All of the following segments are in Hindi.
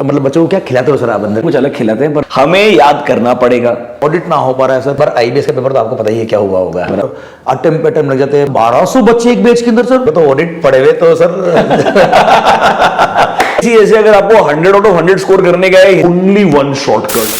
मतलब बच्चों को क्या खिलाते हो सर आप अंदर? कुछ अलग खिलाते हैं पर हमें याद करना पड़ेगा। ऑडिट ना हो पा रहा है सर, पर आईबीएस का पेपर तो आपको पता ही है क्या हुआ होगा। अटेम्प्ट पे अटेम्प्ट लग जाते हैं, 1200 बच्चे एक बैच के अंदर सर। तो ऑडिट पड़े हुए तो सर ऐसे अगर आपको 100 आउट ऑफ 100 स्कोर करने का है, ओनली वन शॉर्टकट।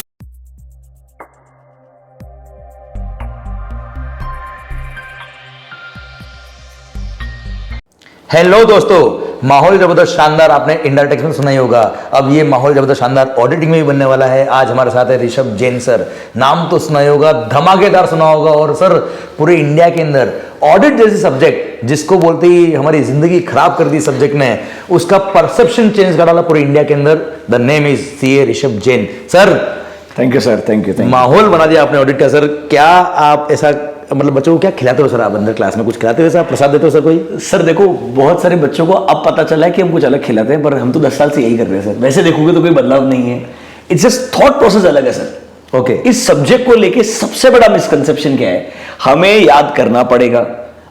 हेलो दोस्तों, माहौल जबरदस्त शानदार आपने इंडाटेक्स में सुना ही होगा। अब ये माहौल जबरदस्त शानदार ऑडिटिंग में भी बनने वाला है। आज हमारे साथ है ऋषभ जैन सर। नाम तो सुना ही होगा, धमाकेदार सुना होगा। और सर पूरे इंडिया के अंदर ऑडिट जैसे सब्जेक्ट जिसको बोलते ही हमारी जिंदगी खराब कर दी सब्जेक्ट ने, उसका परसेप्शन चेंज कर डाला पूरे इंडिया के अंदर। The name is CA Rishabh Jain sir. Thank you sir, thank you. माहौल बना दिया आपने ऑडिट का सर। क्या आप ऐसा मतलब बच्चों को क्या खिलाते हो सर आप अंदर क्लास में? कुछ खिलाते हो सर, प्रसाद देते हो सर कोई? सर देखो, बहुत सारे बच्चों को अब पता चला है कि हम कुछ अलग खिलाते हैं, पर हम तो 10 साल से यही कर रहे हैं सर। वैसे देखोगे तो कोई बदलाव नहीं है, इट्स जस्ट थॉट प्रोसेस अलग है सर। ओके। इस सब्जेक्ट को लेके सबसे बड़ा मिसकंसेप्शन क्या है, हमें याद करना पड़ेगा।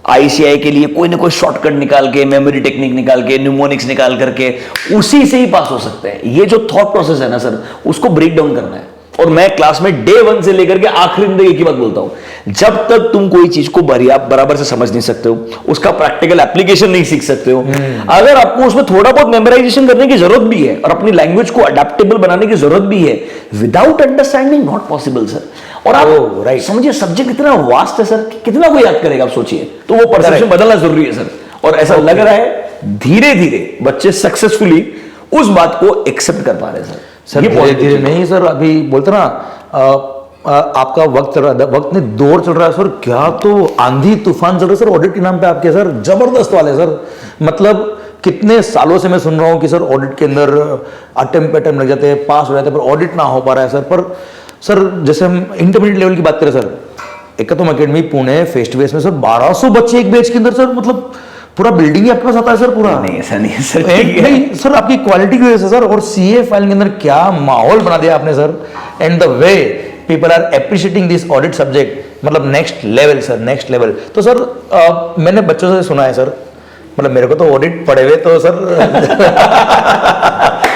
आईसीआई के लिए कोई ना कोई शॉर्टकट निकाल के, मेमोरी टेक्निक निकाल के, न्यूमोनिक्स निकाल करके उसी से ही पास हो सकते हैं। ये जो थॉट प्रोसेस है ना सर, उसको ब्रेक डाउन करना है। और मैं क्लास में डे 1 से लेकर के आखिरी दिन तक एक ही बात बोलता हूं, जब तक तुम कोई चीज को बराबर से समझ नहीं सकते हो, उसका प्रैक्टिकल एप्लीकेशन नहीं सीख सकते हो, अगर आपको उसमें थोड़ा बहुत मेमोराइजेशन करने की जरूरत भी है और अपनी लैंग्वेज को अडेप्टेबल बनाने की जरूरत भी है, without understanding not possible sir. और आप समझिए सब्जेक्ट कितना वास्ट है सर, कितना कोई याद करेगा आप सोचिए। तो वो परसेप्शन बदलना जरूरी है सर। और ऐसा लग रहा है धीरे धीरे बच्चे सक्सेसफुली उस बात को एक्सेप्ट कर पा रहे हैं सर। सर धीरे धीरे नहीं सर, अभी बोलते ना आपका वक्त चल रहा है, वक्त में दौर चल रहा है सर। क्या तो आंधी तूफान चल रहा है सर ऑडिट के नाम पे आपके सर, जबरदस्त वाले सर। मतलब कितने सालों से मैं सुन रहा हूँ कि सर ऑडिट के अंदर अटेम्प्ट पे अटेम्प्ट लग जाते हैं, पास हो जाते हैं, पर ऑडिट ना हो पा रहा है सर। पर सर जैसे हम इंटरमीडिएट लेवल की बात करें sir, Ekatam academy Pune face to face में सर 1200 बच्चे एक बैच के अंदर सर। मतलब पूरा बिल्डिंग ही आपके पास आता है सर पूरा? नहीं ऐसा नहीं है सर। नहीं सर, आपकी क्वालिटी की वजह से सर। और सीए फाइल के अंदर क्या माहौल बना दिया आपने sir. And the way people are appreciating this audit subject, मतलब next level sir, next level. तो सर मैंने बच्चों से सुना है सर, मतलब मेरे को तो ऑडिट पढ़े हुए तो सर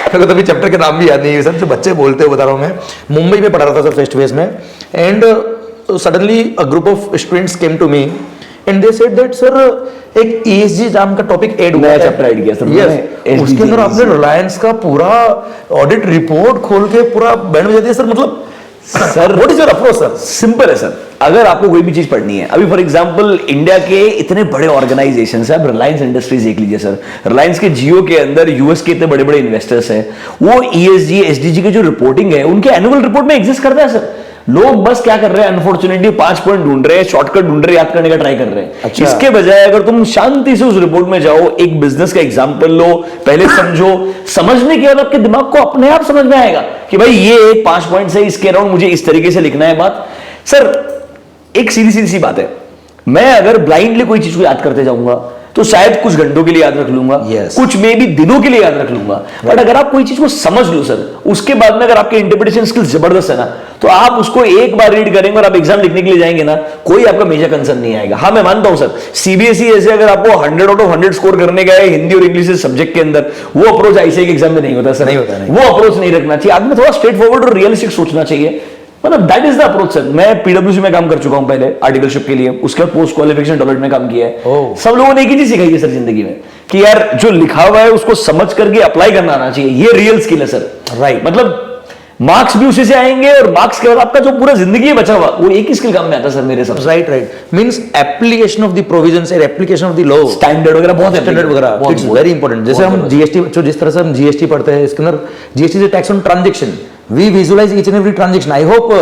मेरे को तो अभी चैप्टर के नाम भी याद नहीं है सर, जो बच्चे बोलते हो बता रहा हूँ मैं। मुंबई में पढ़ा रहा था सर फेस टू फेस में, and suddenly a group of students came to me and they said that sir एक ESG नाम का टॉपिक ऐड हुआ है, चैप्टर ऐड किया सर। यस, उसके अंदर आपने रिलायंस का पूरा ऑडिट रिपोर्ट खोल के पूरा बैंड बजा दिया सर। मतलब sir what is your approach sir? Simple है सर, अगर आपको कोई भी चीज पढ़नी है, अभी फॉर एग्जांपल इंडिया के इतने बड़े ऑर्गेनाइजेशन है, आप रिलायंस इंडस्ट्रीज देख लीजिए सर। रिलायंस के जियो के अंदर यूएस के इतने बड़े बड़े इन्वेस्टर्स हैं, वो ESG SDG की जो रिपोर्टिंग है उनके एनुअल रिपोर्ट में एग्जिस्ट करता है सर। लोग बस क्या कर रहे हैं, अनफॉर्चुनेटली 5 पॉइंट ढूंढ रहे हैं, शॉर्टकट ढूंढ रहे हैं, याद करने का ट्राई कर रहे हैं। अच्छा। इसके बजाय अगर तुम शांति से उस रिपोर्ट में जाओ, एक बिजनेस का एग्जांपल लो, पहले समझो, समझने के बाद आपके दिमाग को अपने आप समझ में आएगा कि भाई ये 5 पॉइंट है, इसके अराउंड मुझे इस तरीके से लिखना है बात। सर एक सीधी सी बात है, मैं अगर ब्लाइंडली कोई चीज को याद करते जाऊंगा तो शायद कुछ घंटों के लिए याद रख लूंगा, कुछ में भी दिनों के लिए याद रख लूंगा। बट अगर आप कोई चीज को समझ लो सर, उसके बाद में अगर आपके इंटरप्रिटेशन स्किल्स जबरदस्त है ना, तो आप उसको एक बार रीड करेंगे और आप एग्जाम लिखने के लिए जाएंगे ना, कोई आपका मेजर कंसर्न नहीं आएगा। हाँ मैं मानता हूं सर, सीबीएसई ऐसे अगर आपको 100 आउट ऑफ 100 स्कोर करने का है हिंदी और इंग्लिश सब्जेक्ट के अंदर, वो अप्रोच आईसीआई के एग्जाम में नहीं होता सर। नहीं होता, नहीं। वो अप्रोच नहीं रखना चाहिए। आदमी थोड़ा स्ट्रेट फॉरवर्ड और रियलिस्टिक सोचना चाहिए। मतलब that is the approach sir. मैं पीडब्ल्यूसी में काम कर चुका हूं पहले आर्टिकलशिप के लिए, उसके बाद पोस्ट क्वालिफिकेशन डेवलपमेंट में काम किया है। सब लोगों ने एक ही चीज सिखाई है सर जिंदगी में कि यार जो लिखा हुआ है उसको समझ करके अप्लाई करना आना चाहिए। ये रियल स्किल है सर। राइट। मतलब मार्क्स भी उसी से आएंगे और मार्क्स के बाद आपका जो पूरा जिंदगी है बचा हुआ, वो एक ही स्किल काम में आता है सर मेरे सब। Right right, means application of the provisions and application of the law, standard वगैरह बहुत स्टैंडर्ड वगैरह, इट्स वेरी इंपॉर्टेंट। जैसे हम जीएसटी, जो जिस तरह से हम जीएसटी पढ़ते हैं, इसके अंदर GST is tax on transaction, we visualise each and every transaction. I hope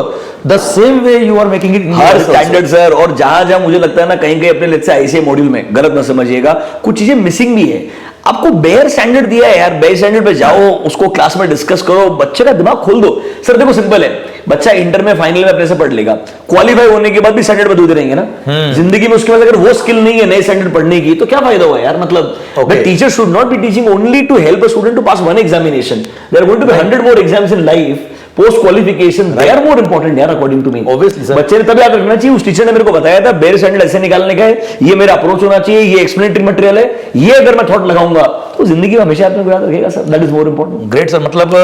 the same way you are making it हर स्टैंडर्ड सर। और जहां मुझे लगता है ना कहीं अपने लेट्स से आईसीआई मॉड्यूल में, गलत ना समझिएगा, कुछ चीजें मिसिंग भी है। आपको बेयर स्टैंडर्ड दिया है यार, बेयर स्टैंडर्ड पे जाओ, उसको क्लास में डिस्कस करो, बच्चे का दिमाग खोल दो सर। देखो सिंपल है, बच्चा इंटर में फाइनल में अपने से पढ़ लेगा, क्वालिफाई होने के बाद भी स्टैंडर्ड बदलते रहेंगे ना जिंदगी में। उसके बाद अगर वो स्किल नहीं है नए स्टैंडर्ड पढ़ने की, तो क्या फायदा हुआ यार। मतलब the teacher should not be teaching only to help a student to pass one examination, there are going to be 100 more exams in life post qualification they are more important यार, according to me. Obviously, sir. बच्चे ने तब याद रखना चाहिए, उस टीचर ने मेरे को बताया था बेयर स्टैंडर्ड ऐसे निकालने का है, ये मेरा अप्रोच होना चाहिए, ये एक्सप्लेनेटरी मटेरियल है, ये अगर मैं थॉट लगाऊंगा तो जिंदगी में हमेशा आपने को याद रखेगा sir. That is more important. Great sir, मतलब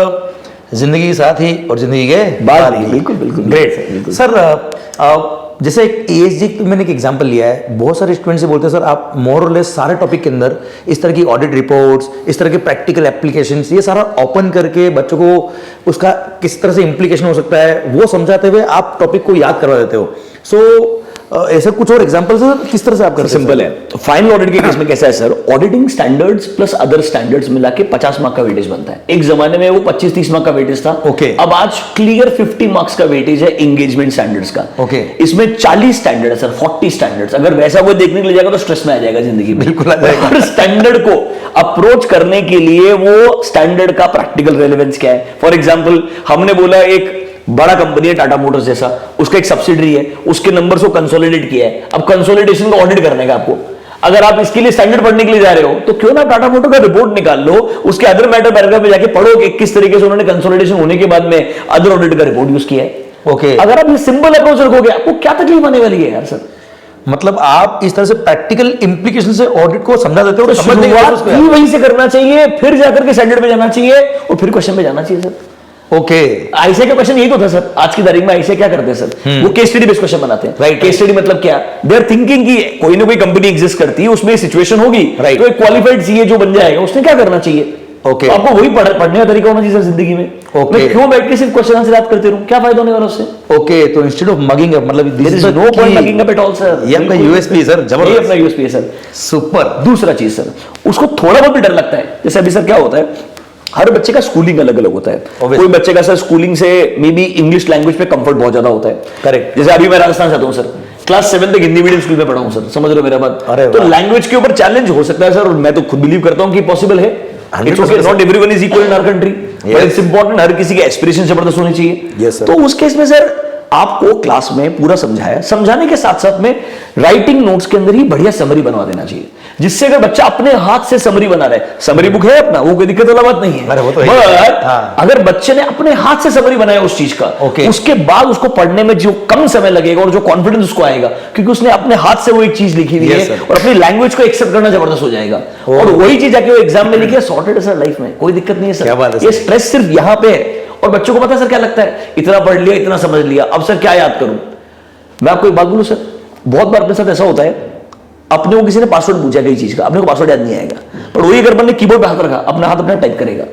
जिंदगी के साथ ही और जिंदगी के बाद ही। बिल्कुल बिल्कुल ग्रेट सर। जैसे एक ESG पे मैंने एक एग्जांपल लिया है, बहुत सारे स्टूडेंट से बोलते हैं सर आप मोर और लेस सारे टॉपिक के अंदर इस तरह की ऑडिट रिपोर्ट्स, इस तरह के प्रैक्टिकल एप्लीकेशंस, ये सारा ओपन करके बच्चों को उसका किस तरह से इम्प्लीकेशन हो सकता है वो समझाते हुए आप टॉपिक को याद करवा देते हो। सो ऐसा कुछ और एग्जांपल्स है किस तरह से आप करते हैं? सिंपल है। तो फाइनल ऑडिट के केस में कैसा है sir, auditing standards plus other standards मिला के 50 मार्क का वेटेज बनता है। एक जमाने में वो 25-30 मार्क का वेटेज था। Okay. अब आज क्लियर 50 मार्क्स का वेटेज है एंगेजमेंट स्टैंडर्ड्स का। Okay. इसमें 40 स्टैंडर्ड है सर, 40 स्टैंडर्ड्स। अगर वैसा कोई देखने के लिए जाएगा तो स्ट्रेस में आ जाएगा जिंदगी में। बिल्कुल आ जाएगा। हर स्टैंडर्ड को अप्रोच करने के लिए वो स्टैंडर्ड का प्रैक्टिकल रेलेवेंस क्या है। फॉर एग्जाम्पल हमने बोला एक बड़ा कंपनी है टाटा मोटर्स जैसा, उसका एक सब्सिडरी है, उसके नंबर्स को कंसोलिडेट किया है। अब कंसोलिडेशन का ऑडिट करने का आपको, अगर आप इसके लिए स्टैंडर्ड पढ़ने के लिए जा रहे हो तो क्यों ना टाटा मोटर का रिपोर्ट निकाल लो, उसके अदर मैटर पैराग्राफ में जाके पढ़ो कि किस तरीके से उन्होंने कंसोलिडेशन होने के बाद में अदर ऑडिट का रिपोर्ट यूज किया है। ओके। अगर आप ये सिंपल अप्रोच रखोगे आपको क्या तकलीफ आने वाली है यार सर। मतलब आप इस तरह से प्रैक्टिकल इंप्लीकेशन से ऑडिट को समझा देते हो, तो समझने की कोशिश शुरुआत करते ही हो। वहीं से करना चाहिए, फिर जाकर के स्टैंडर्ड पे जाना चाहिए और फिर क्वेश्चन पे जाना चाहिए सर। ओके। आईसीए का क्वेश्चन यही तो था सर। आज की तारीख में आईसीए क्या करते हैं सर, वो केस स्टडी बेस्ड क्वेश्चन बनाते हैं। Right. केस स्टडी मतलब क्या, दे आर थिंकिंग कि कोई ना कोई कंपनी एग्जिस्ट करती है, उसमें सिचुएशन होगी, Right. तो एक क्वालिफाइड सीए जो बन जाएगा उसने क्या करना चाहिए। Okay. तो आपको वही पढ़ने का तरीका होना चाहिए सर जिंदगी में। Okay. मैं क्यों बैठ के सिर्फ क्वेश्चन आंसर याद करते रहूं, क्या फायदा होने वाला उससे। ओके, तो इंस्टेड ऑफ मगिंग अप, मतलब there is no point mugging up at all sir. ये अपना यूएसपी सर, ये जबरदस्त, अपना यूएसपी है सर। सुपर। दूसरा चीज सर, उसको थोड़ा बहुत भी डर लगता है। जैसे अभी सर क्या होता है, हर बच्चे का स्कूलिंग अलग अलग होता है। Obviously. कोई बच्चे का सर स्कूलिंग से मे बी इंग्लिश लैंग्वेज पे कंफर्ट बहुत ज्यादा होता है। Correct. जैसे अभी मैं राजस्थान से आता हूं सर, क्लास 7 तक हिंदी मीडियम स्कूल में पढ़ा हूं सर, समझ रहे हो मेरा बात। अरे तो वाह। लैंग्वेज के ऊपर चैलेंज हो सकता है सर, और मैं तो खुद बिलीव करता हूं कि पॉसिबल है। 100% not everyone is equal in our country, but Yes. It's important, हर किसी की एस्पिरेशन जबरदस्त होनी चाहिए। Yes, sir. तो उस केस में सर आपको क्लास में पूरा समझाया, समझाने के साथ साथ में राइटिंग नोट्स के अंदर ही बढ़िया समरी बनवा देना चाहिए, जिससे अगर बच्चा अपने हाथ से समरी बना रहा है, समरी बुक है अपना, वो कोई दिक्कत वाला बात नहीं है। अरे वो तो है। बट हाँ। अगर बच्चे ने अपने हाथ से समरी बनाया उस चीज का, Okay. उसके बाद उसको पढ़ने में जो कम समय लगेगा और जो कॉन्फिडेंस उसको आएगा, क्योंकि उसने अपने हाथ से वो एक चीज लिखी हुई Yes, है sir. और अपनी लैंग्वेज को एक्सेप्ट करना जबरदस्त हो जाएगा। और वही चीज जाके वो एग्जाम में लिखी है, सॉर्टेड है सर, लाइफ में कोई दिक्कत नहीं है क्या बात सर। है ये सर। स्ट्रेस सिर्फ यहाँ पे है। और बच्चों को पता है सर क्या लगता है, इतना पढ़ लिया, इतना समझ लिया, अब सर क्या याद करूं। मैं आपको एक बात बोलूं सर, बहुत बार अपने साथ ऐसा होता है, अपने को किसी ने पासवर्ड पूछा कई चीज का, अपने को पासवर्ड याद नहीं आएगा, पर वही अगर बंदे कीबोर्ड पे हाथ रखा, अपना हाथ अपना टाइप करेगा।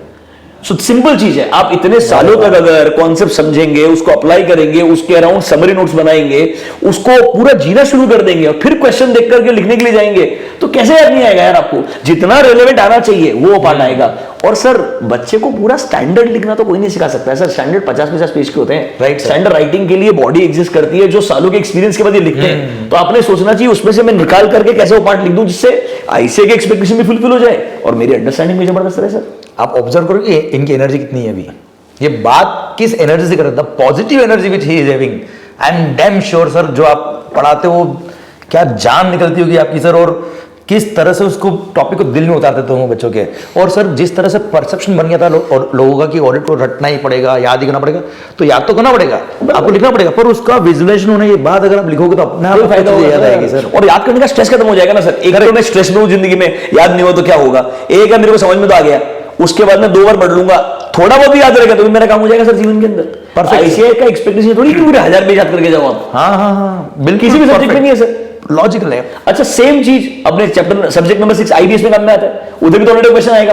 सो सिंपल चीज है, आप इतने सालों तक अगर कॉन्सेप्ट समझेंगे, उसको अप्लाई करेंगे, उसके अराउंड समरी नोट्स बनाएंगे, उसको पूरा जीना शुरू कर देंगे और फिर क्वेश्चन देख करके लिखने के लिए जाएंगे, तो कैसे याद नहीं आएगा यार आपको। जितना रेलेवेंट आना चाहिए वो पार्ट आएगा। और सर बच्चे को पूरा स्टैंडर्ड लिखना तो कोई नहीं सिखा सकता है सर, स्टैंडर्ड 50-50 पेज के होते हैं। Right, sir. स्टैंडर्ड राइटिंग के लिए बॉडी एग्जिस्ट करती है, जो सालों के एक्सपीरियंस के बाद ये लिखते हैं। तो आपने सोचना चाहिए उसमें से मैं निकाल करके कैसे वो पार्ट लिख दूं जिससे आईसीए के एक्सपेक्टेशन भी फुलफिल हो जाए और मेरी अंडरस्टैंडिंग भी जबरदस्त रहे सर। आप ऑब्जर्व करो कि इनकी एनर्जी कितनी है अभी, ये बात किस एनर्जी से कर रहा था, positive energy which he is having. I am damn sure sir, जो आप पढ़ाते हो क्या जान निकलती होगी आपकी सर, और किस तरह से उसको टॉपिक को दिल में उतार देते होंगे बच्चों के। और सर जिस तरह से परसेप्शन बन गया था और लोगों का कि ऑडिट को रटना ही पड़ेगा, याद ही करना पड़ेगा, तो याद तो करना पड़ेगा, आपको लिखना पड़ेगा, पर उसका विजुअलाइजेशन होने के बाद अगर आप लिखोगे तो अपने आप फायदा को याद आएगी होगा सर। और याद करने का स्ट्रेस खत्म हो जाएगा ना सर। एक तो मैं स्ट्रेस में हूं जिंदगी में, याद नहीं हो तो क्या होगा, एक है मेरे को समझ में तो आ गया, उसके बाद मैं 2 बार पढ़ लूंगा, थोड़ा बहुत भी याद रहेगा तो भी मेरा काम हो जाएगा सर जीवन के अंदर। Perfect. आईसीए का एक्सपेक्टेशन थोड़ी कि पूरे 1000 पेज याद करके जाओ आप, हाँ हाँ हाँ, बिल्कुल किसी भी सब्जेक्ट में नहीं है सर। लॉजिकल है। अच्छा सेम चीज अपने चैप्टर सब्जेक्ट नंबर 6 आईबीएस में काम में आता है, उधर भी तो ऑलरेडी क्वेश्चन आएगा,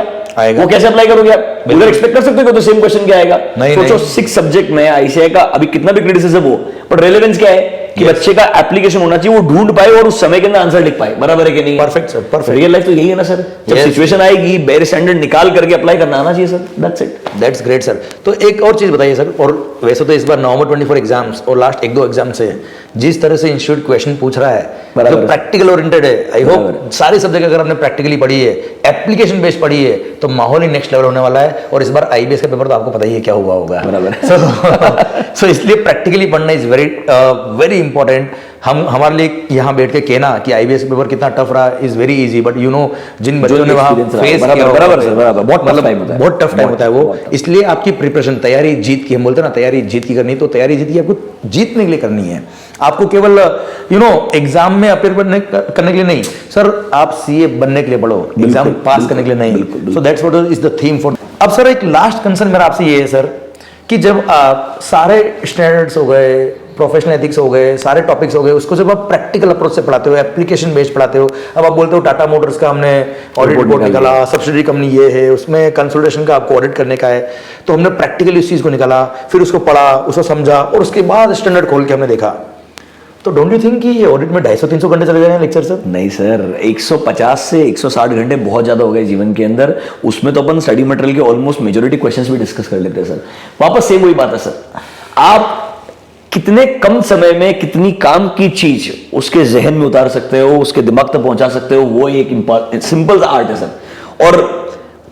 वो कैसे अप्लाई करोगे आप, उधर एक्सपेक्ट कर सकते हो तो सेम क्वेश्चन क्या आएगा। नहीं, सोचो नहीं। 6 सब्जेक्ट में आईसीए का अभी कितना भी क्रिटिसिज्म हो, पर रेलेवेंस क्या है कि बच्चे का एप्लीकेशन होना चाहिए, वो ढूंढ पाए और उस समय के अंदर आंसर लिख पाए, बराबर है कि नहीं। Perfect sir, perfect. Real life तो यही है ना सर, जब Yes. सिचुएशन आएगी बेयर स्टैंडर्ड निकाल करके अप्लाई करना आना चाहिए sir, that's it. That's great sir. तो एक और चीज बताइए सर, और वैसे तो इस बार नवंबर 24 एग्जाम्स और लास्ट 1-2 एग्जाम से जिस तरह से इंस्टीट्यूट क्वेश्चन पूछ रहा है, बराबर जो है। प्रैक्टिकल ओरिएंटेड है, आई बराबर होप सारे सब्जेक्ट अगर आपने प्रैक्टिकली पढ़ी है, एप्लीकेशन बेस्ड पढ़ी है, तो माहौल ही नेक्स्ट लेवल होने वाला है। और इस बार आईबीएस का पेपर तो आपको पता ही है क्या हुआ होगा, बराबर सो इसलिए प्रैक्टिकली पढ़ना इज वेरी वेरी इंपॉर्टेंट। हम हमारे लिए यहाँ बैठ के कहना कि आईबीएस पेपर कितना टफ रहा is very easy, but you know जिन बच्चों ने वहाँ फेस किया बराबर सर, बराबर, बहुत टफ टाइम होता है, बहुत टफ टाइम होता है वो। इसलिए आपकी प्रिपरेशन, तैयारी जीत की, हम बोलते हैं ना तैयारी जीत की करनी, तो तैयारी जीत की आपको जीतने के लिए करनी है। आपको केवल एग्जाम में अपेयर करने के लिए नहीं सर, आप सीए बनने के लिए पढ़ो, एग्जाम पास करने के लिए नहीं। So that's what is the theme for. अब सर एक लास्ट कंसर्न मेरा आपसे ये है सर कि जब सारे स्टैंडर्ड्स हो गए, प्रोफेशनल एथिक्स हो गए, सारे टॉपिक्स हो गए, उसको जब आप प्रैक्टिकल अप्रोच से पढ़ाते हो, एप्लीकेशन बेस्ड पढ़ाते हो, अब आप बोलते हो टाटा मोटर्स का हमने ऑडिट रिपोर्ट निकाला, सब्सिडरी कंपनी ये है, उसमें कंसल्टेशन का आपको ऑडिट करने का है, तो हमने प्रैक्टिकली उस चीज को निकाला, फिर उसको पढ़ा, उसको समझा, और उसके बाद स्टैंडर्ड खोल के हमने देखा। तो डोंट यू थिंक कि ये ऑडिट में 250-300 घंटे चले जाएंगे लेक्चर सर? नहीं सर, 150 से 160 घंटे बहुत ज्यादा हो गए जीवन के अंदर। उसमें तो अपन स्टडी मटेरियल के ऑलमोस्ट मेजोरिटी क्वेश्चंस भी डिस्कस कर लेते हैं सर। वापस सेम वही बात है सर, आप कितने कम समय में कितनी काम की चीज उसके जहन में उतार सकते हो, उसके दिमाग तक पहुंचा सकते हो, वो एक सिंपल आर्ट है सर। और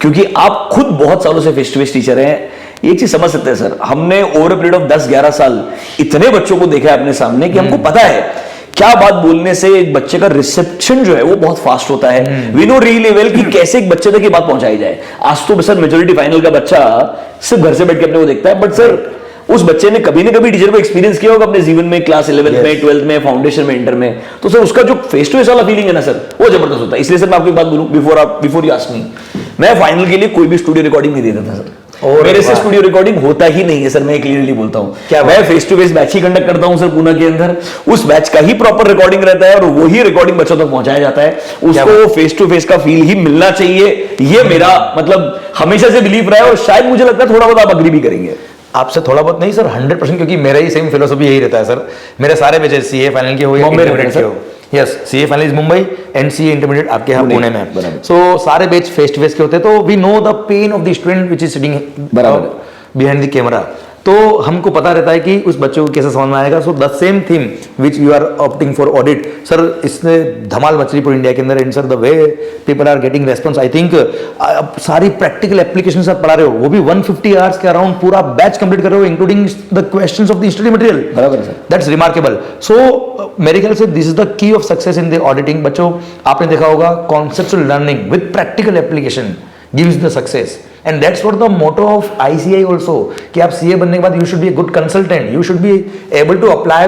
क्योंकि आप खुद बहुत सालों से फेस टू फेस टीचर हैं, एक चीज समझ सकते हैं सर, हमने ओवर पीरियड ऑफ 10-11 साल इतने बच्चों को देखा है अपने सामने कि हमको पता है क्या बात बोलने से एक बच्चे का रिसेप्शन जो है वो बहुत फास्ट होता है। वी नो रियली वेल कि कैसे एक बच्चे तक ये बात पहुंचाई जाए। आज तो सर मेजोरिटी फाइनल का बच्चा सिर्फ घर से बैठ के अपने को देखता है, बट सर उस बच्चे ने कभी ना कभी टीचर को एक्सपीरियंस किया होगा अपने जीवन में, क्लास 11th में, 12th में, फाउंडेशन में, इंटर में, तो सर उसका जो फेस टू फेस वाला फीलिंग है ना सर, वो जबरदस्त होता है। इसलिए सर मैं आपको एक बात बोलूं, बिफोर यू आस्क मी, मैं फाइनल के लिए कोई भी स्टूडियो रिकॉर्डिंग नहीं देता था सर। और मेरे से स्टूडियो रिकॉर्डिंग होता ही नहीं है सर, मैं क्लियरली बोलता हूं। क्या मैं फेस टू फेस बैच ही कंडक्ट करता हूं सर पूना के अंदर, उस बैच का ही प्रॉपर रिकॉर्डिंग रहता है और वही रिकॉर्डिंग बच्चों तक पहुंचाया जाता है। उसको फेस टू फेस का फील ही मिलना चाहिए, ये मेरा मतलब हमेशा से बिलीव रहा है, और शायद मुझे लगता है थोड़ा बहुत आप अग्री भी करेंगे। आपसे थोड़ा बहुत नहीं सर, 100%, क्योंकि मेरा ही सेम फिलोसफी यही रहता है सर। मेरे सारे बैचेस सीए फाइनल के हुए, इंटरमीडिएट के हो, yes CA final is Mumbai and CA intermediate आपके यहाँ पुणे में। सो सारे बैच फेस टू फेस के होते हैं, तो we know the pain of the student which is sitting behind the camera. तो हमको पता रहता है कि उस बच्चे को कैसे समझ में आएगा। So the same theme which you are opting for audit sir, इसने धमाल मच रही पूरी इंडिया के अंदर। And sir the way people are getting response, I think सारी प्रैक्टिकल एप्लीकेशन आप पढ़ा रहे हो, वो भी 150 आवर्स के अराउंड पूरा बैच कंप्लीट कर रहे हो, including the questions of the study material. बराबर सर, दैट्स रिमार्केबल। सो मेरे ख्याल से this is the key of success in the auditing. बच्चों आपने देखा होगा, conceptual learning with practical application gives the success, and that's what the motto of ICI also, कि आप सीए बनने के बाद you should be a good consultant, you should be able to apply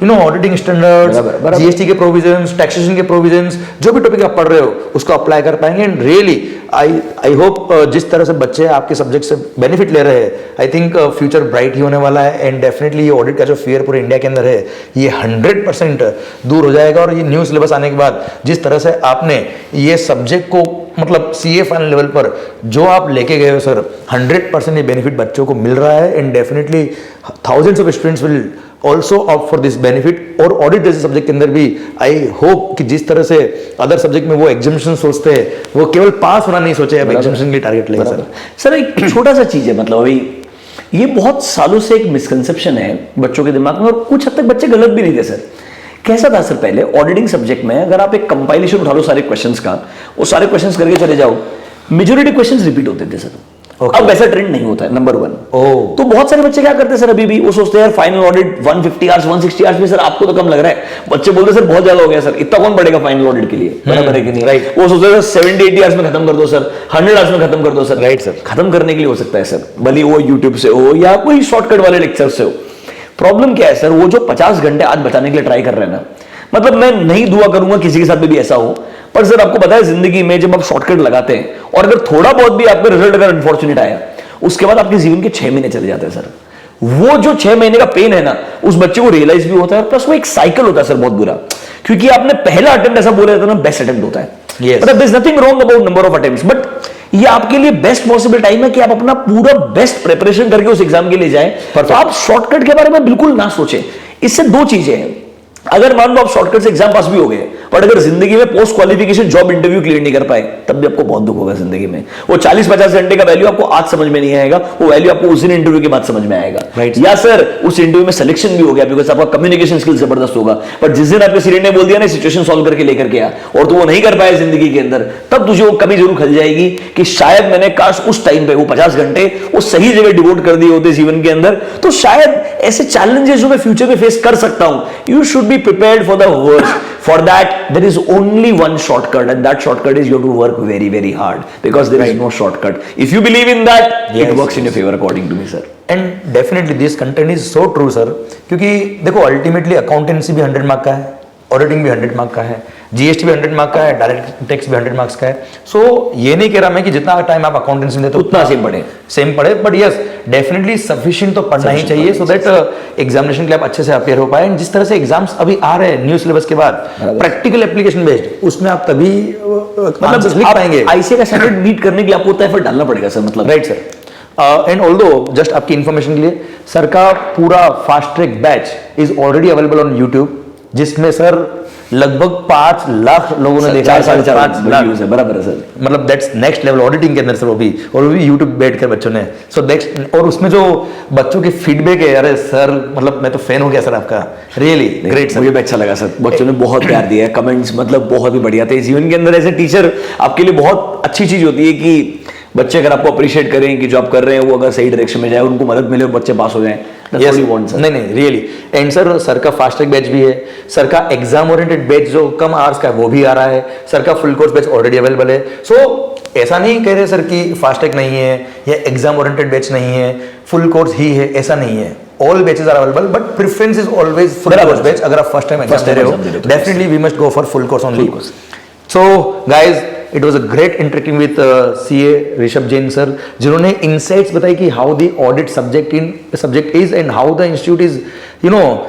the auditing standards, GST के प्रोविजंस, टैक्सेशन के प्रोविजंस, जो भी टॉपिक आप पढ़ रहे हो उसको अप्लाई कर पाएंगे। एंड रियली आई होप जिस तरह से बच्चे आपके सब्जेक्ट से बेनिफिट ले रहे हैं, आई थिंक फ्यूचर ब्राइट ही होने वाला है। एंड डेफिनेटली ये ऑडिट का जो फियर पूरे इंडिया के अंदर है, ये 100% दूर हो जाएगा। और ये न्यू सिलेबस आने के बाद जिस तरह से आपने ये सब्जेक्ट को मतलब सीए फाइनल लेवल पर जो आप लेके गए हो सर, 100% ये बेनिफिट बच्चों को मिल रहा है। And definitely thousands of students will also opt for this benefit. और ऑडिट जैसे सब्जेक्ट के अंदर भी आई होप कि जिस तरह से अदर सब्जेक्ट में वो एग्जामिनेशन सोचते हैं, वो केवल पास होना नहीं सोचे, अब एग्जामिनेशन के लिए टारगेट लेंगे सर। सर एक छोटा सा चीज है, मतलब अभी ये बहुत सालों से एक मिसकंसेप्शन है बच्चों के दिमाग में, और कुछ हद तक बच्चे गलत भी नहीं थे सर। कैसा था सर, पहले ऑडिटिंग सब्जेक्ट में अगर आप एक कंपाइलेशन उठा लो सारे क्वेश्चंस का, वो सारे क्वेश्चंस करके चले जाओ, मेजॉरिटी क्वेश्चंस रिपीट होते थे सर। अब वैसा ट्रेंड नहीं होता है, नंबर 1। तो बहुत सारे बच्चे क्या करते हैं सर, अभी भी वो सोचते हैं यार फाइनल ऑडिट 150 आवर्स 160 आवर्स में, सर आपको तो कम लग रहा है। बच्चे बोलते सर बहुत ज्यादा हो गया सर, इतना कौन पढ़ेगा फाइनल ऑडिट के लिए, बराबर है कि नहीं? राइट। वो सोचते हैं 70-80 आवर्स में खत्म कर दो सर, 100 आवर्स में खत्म कर दो सर। Right sir. खत्म करने के लिए हो सकता है सर, भले वो यूट्यूब से हो या कोई शॉर्टकट वाले लेक्चर से हो। प्रॉब्लम क्या है सर, वो जो 50 घंटे आज बचाने के लिए ट्राई कर रहे हैं ना, मतलब मैं नहीं दुआ करूंगा किसी के साथ भी ऐसा हो, पर सर आपको पता है जिंदगी में जब आप शॉर्टकट लगाते हैं और अगर थोड़ा बहुत भी आपका रिजल्ट अगर अनफॉर्चुनेट आया, उसके बाद आपके जीवन के 6 महीने चले जाते हैं सर। वो जो 6 महीने का पेन है ना, उस बच्चे को रियलाइज भी होता है, और प्लस वो एक साइकिल होता है सर बहुत बुरा, क्योंकि आपने पहला अटेम्प्ट ऐसा बोला था ना, बेस्ट अटेम्प्ट होता है। मतलब there is nothing wrong about number of attempts, but ये आपके लिए बेस्ट पॉसिबल टाइम है कि आप अपना पूरा बेस्ट प्रिपरेशन करके उस एग्जाम के लिए जाएं। तो आप शॉर्टकट के बारे में बिल्कुल ना सोचें। इससे 2 चीजें हैं, अगर मान लो आप शॉर्टकट से एग्जाम पास भी हो गए बट अगर जिंदगी में post qualification job interview clear नहीं कर पाए तब भी आपको बहुत दुख होगा जिंदगी में। वो 40-50 घंटे का वैल्यू आपको आज समझ में नहीं आएगा, वो वैल्यू आपको उस दिन इंटरव्यू के बाद समझ में आएगा। Right. या सर उस इंटरव्यू में सिलेक्शन भी हो गया बिकॉज आपका कम्युनिकेशन स्किल जबरदस्त होगा, बट जिस दिन आपके सीनियर ने बोल दिया ना सिचुएशन सॉल्व करके लेकर के आ और तो वो नहीं कर पाया जिंदगी के अंदर, तब तुझे वो कमी जरूर खल जाएगी कि शायद मैंने काश उस टाइम पे वो 50 घंटे वो सही जगह डिवोट कर दिए होते जीवन के अंदर, तो शायद ऐसे चैलेंजेस जो मैं फ्यूचर में फेस कर सकता हूं। You should be prepared for the worst. For that there is only one shortcut and that shortcut is you to work very very hard because there is no shortcut. If you believe in that it works in your favour according to me sir. And definitely this content is so true sir, क्योंकि देखो अल्टीमेटली अकाउंटेंसी भी 100 मार्क का है, ऑडिटिंग भी 100 मार्क का है, जीएसटी भी 100 मार्क का है, डायरेक्ट टैक्स भी 100 मार्क्स का है। सो ये नहीं कह रहा मैं कि जितना टाइम आप अकाउंटेंसी में देते हो उतना सेम पढ़े, बट यस डेफिनेटली सफिशिएंट तो पढ़ना ही चाहिए सो दैट एग्जामिनेशन के लिए आप अच्छे से अपेयर हो पाए। जिस तरह से एग्जाम्स अभी आ रहे हैं न्यू सिलेबस के बाद प्रैक्टिकल एप्लीकेशन बेस्ड, उसमें आप तभी आंसर्स लिख पाएंगे। आईसीए का स्टैंडर्ड मीट करने के लिए आपको उतना एफर्ट डालना पड़ेगा सर, मतलब right sir. And although just आपकी इन्फॉर्मेशन के लिए सर का पूरा fast track batch is already available on YouTube, जिसमें सर लगभग 5 लाख लोगों ने देखा है। 4.5 लाख व्यूज है, बराबर है सर। मतलब दैट्स नेक्स्ट लेवल ऑडिटिंग के अंदर सर, वो भी यूट्यूब बैठ कर बच्चों ने। सो नेक्स्ट, और उसमें जो बच्चों की फीडबैक है, अरे सर मतलब मैं तो फैन हो गया सर आपका, रियली ग्रेट सर। मुझे भी अच्छा लगा सर, बच्चों ने बहुत प्यार दिया है, कमेंट्स मतलब बहुत ही बढ़िया थे। जीवन के अंदर ऐसे टीचर आपके लिए बहुत अच्छी चीज होती है कि बच्चे अगर आपको अप्रिशिएट करें कि जो आप कर रहे हैं वो अगर सही डायरेक्शन में जाए, उनको मदद मिले और बच्चे पास हो जाएं। Yes, नहीं रियली। एंड सर का फास्ट ट्रैक बैच भी है, सर का एग्जाम ओरिएंटेड बैच जो कम आवर्स का है वो भी आ रहा है, सर का full course batch already available है। सो ऐसा नहीं कह रहे सर कि फास्ट ट्रैक नहीं है या एग्जाम ओरिएंटेड बैच नहीं है, फुल कोर्स ही है, ऐसा नहीं है। All batches are available but preference is always full course batch. अगर आप फर्स्ट टाइम एग्जाम दे रहे हो definitely we must go for full course only. So guys it was a great interacting with CA Rishabh Jain sir, जिन्होंने इनसाइट्स बताई कि how the audit subject is and how the institute is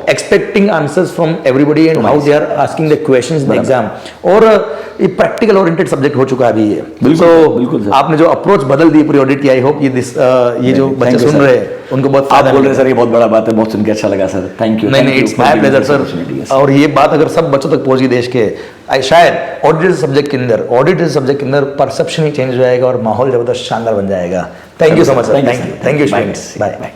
expecting answers from everybody and how they are asking the questions in the exam. और ये प्रैक्टिकल ओरिएंटेड सब्जेक्ट हो चुका है अभी ये। बिल्कुल आपने जो अप्रोच बदल दी पूरी ऑडिट की, आई होप ये जो बच्चे सुन रहे हैं उनको बहुत आप बोल रहे सर, ये बहुत बड़ा बात है, बहुत सुन के अच्छा लगा सर, थैंक यू। नहीं इट्स माय प्लेजर सर। और ये बात अगर सब बच्चों तक पहुंच गई देश के, शायद ऑडिट सब्जेक्ट के अंदर परसेप्शन ही चेंज हो जाएगा और माहौल जबरदस्त शानदार बन जाएगा। Thank you so much sir, thank you, bye.